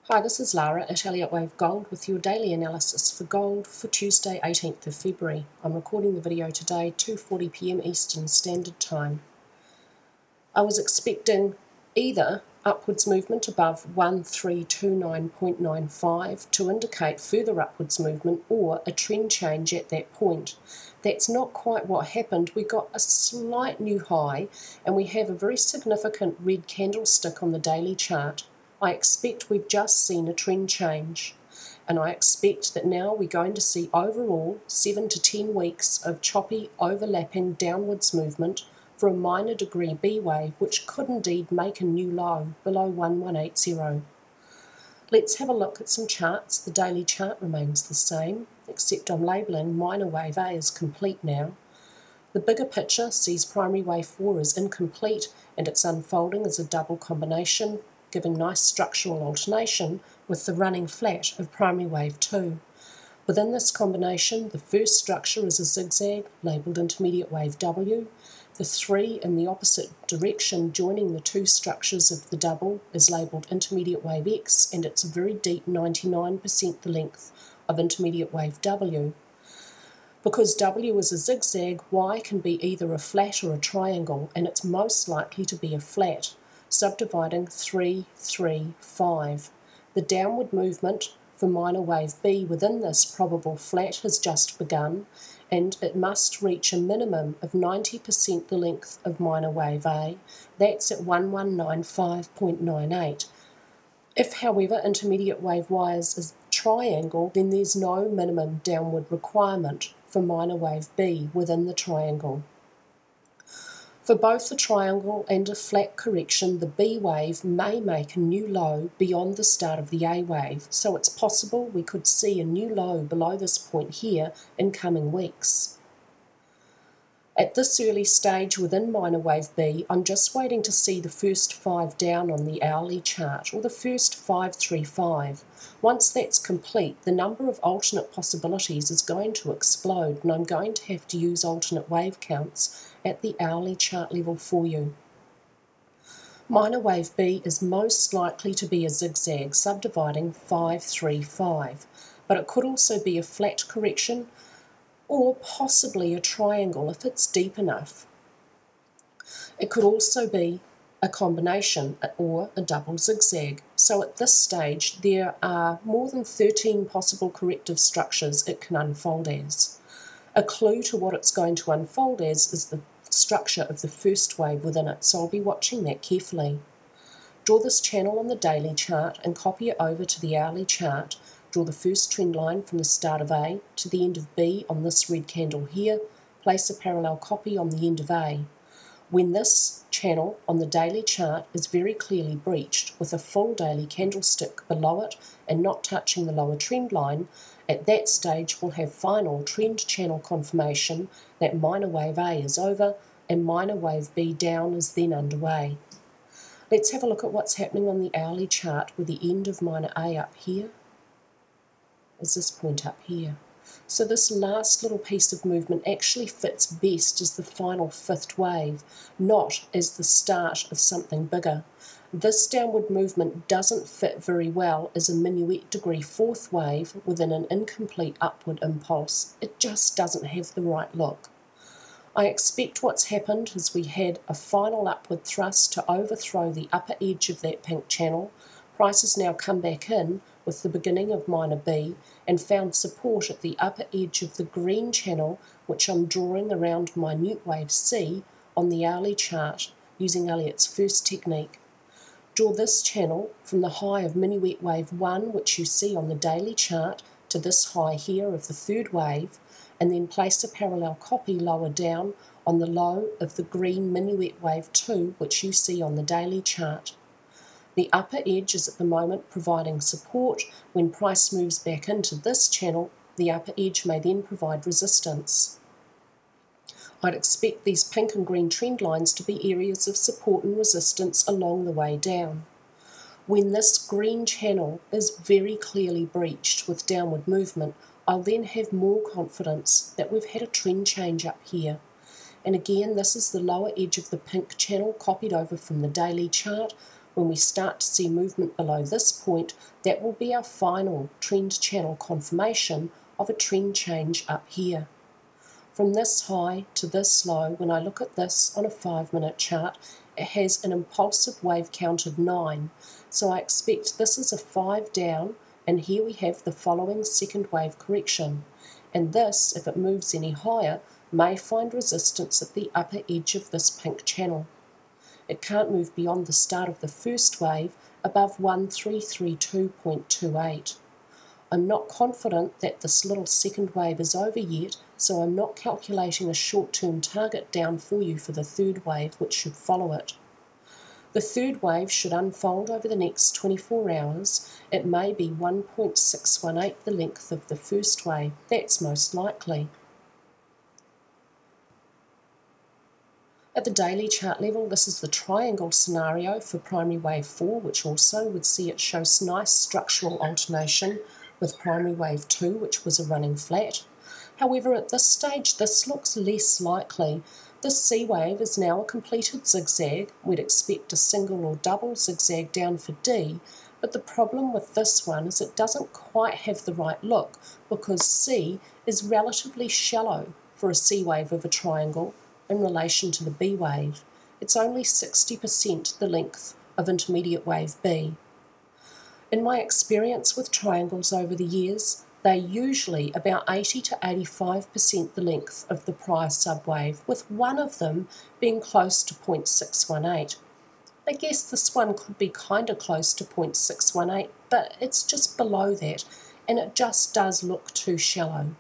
Hi, this is Lara at Elliott Wave Gold with your daily analysis for gold for Tuesday 18th of February. I'm recording the video today 2:40 p.m. Eastern Standard Time. I was expecting either upwards movement above 1329.95 to indicate further upwards movement or a trend change at that point. That's not quite what happened. We got a slight new high and we have a very significant red candlestick on the daily chart. I expect we've just seen a trend change, and I expect that now we're going to see overall 7 to 10 weeks of choppy overlapping downwards movement for a minor degree B wave, which could indeed make a new low below 1180. Let's have a look at some charts. The daily chart remains the same, except I'm labelling minor wave A as complete now. The bigger picture sees primary wave 4 as incomplete and it's unfolding as a double combination, giving nice structural alternation with the running flat of primary wave 2. Within this combination, the first structure is a zigzag labelled intermediate wave W. The 3 in the opposite direction joining the two structures of the double is labelled intermediate wave X, and it's a very deep 99% the length of intermediate wave W. Because W is a zigzag, Y can be either a flat or a triangle, and it's most likely to be a flat, subdividing 3, 3, 5. The downward movement for minor wave B within this probable flat has just begun, and it must reach a minimum of 90% the length of minor wave A. That's at 1195.98. If, however, intermediate wave Y is a triangle, then there's no minimum downward requirement for minor wave B within the triangle. For both the triangle and a flat correction, the B wave may make a new low beyond the start of the A wave, so it's possible we could see a new low below this point here in coming weeks. At this early stage within minor wave B, I'm just waiting to see the first 5 down on the hourly chart, or the first 535. Once that's complete, the number of alternate possibilities is going to explode, and I'm going to have to use alternate wave counts at the hourly chart level for you. Minor wave B is most likely to be a zigzag, subdividing 535, but it could also be a flat correction, or possibly a triangle if it's deep enough. It could also be a combination or a double zigzag. So at this stage there are more than 13 possible corrective structures it can unfold as. A clue to what it's going to unfold as is the structure of the first wave within it, so I'll be watching that carefully. Draw this channel on the daily chart and copy it over to the hourly chart. Draw the first trend line from the start of A to the end of B on this red candle here. Place a parallel copy on the end of A. When this channel on the daily chart is very clearly breached with a full daily candlestick below it and not touching the lower trend line, at that stage we'll have final trend channel confirmation that minor wave A is over and minor wave B down is then underway. Let's have a look at what's happening on the hourly chart with the end of minor A up here is this point up here. So this last little piece of movement actually fits best as the final fifth wave, not as the start of something bigger. This downward movement doesn't fit very well as a minuet degree fourth wave within an incomplete upward impulse. It just doesn't have the right look. I expect what's happened is we had a final upward thrust to overthrow the upper edge of that pink channel. Price has now come back in with the beginning of minor B and found support at the upper edge of the green channel, which I'm drawing around minute wave C on the hourly chart using Elliott's first technique. Draw this channel from the high of minuet wave 1, which you see on the daily chart, to this high here of the third wave, and then place a parallel copy lower down on the low of the green minuet wave 2, which you see on the daily chart. The upper edge is at the moment providing support. When price moves back into this channel, the upper edge may then provide resistance. I'd expect these pink and green trend lines to be areas of support and resistance along the way down. When this green channel is very clearly breached with downward movement, I'll then have more confidence that we've had a trend change up here. And again, this is the lower edge of the pink channel copied over from the daily chart. When we start to see movement below this point, that will be our final trend channel confirmation of a trend change up here. From this high to this low, when I look at this on a 5-minute chart, it has an impulsive wave count of 9. So I expect this is a 5 down, and here we have the following second wave correction. And this, if it moves any higher, may find resistance at the upper edge of this pink channel. It can't move beyond the start of the first wave above 1332.28. I'm not confident that this little second wave is over yet, so I'm not calculating a short-term target down for you for the third wave, which should follow it. The third wave should unfold over the next 24 hours. It may be 1.618 the length of the first wave. That's most likely. At the daily chart level, this is the triangle scenario for primary wave 4, which also would see it show nice structural alternation with primary wave 2, which was a running flat. However, at this stage, this looks less likely. This C wave is now a completed zigzag. We'd expect a single or double zigzag down for D, but the problem with this one is it doesn't quite have the right look because C is relatively shallow for a C wave of a triangle in relation to the B wave. It's only 60% the length of intermediate wave B. In my experience with triangles over the years, they're usually about 80 to 85% the length of the prior subwave, with one of them being close to 0.618. I guess this one could be kind of close to 0.618, but it's just below that, and it just does look too shallow.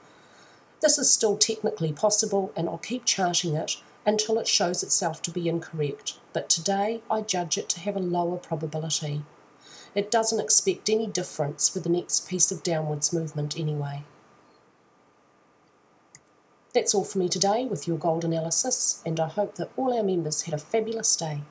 This is still technically possible, and I'll keep charting it until it shows itself to be incorrect, but today I judge it to have a lower probability. It doesn't expect any difference for the next piece of downwards movement anyway. That's all for me today with your gold analysis, and I hope that all our members had a fabulous day.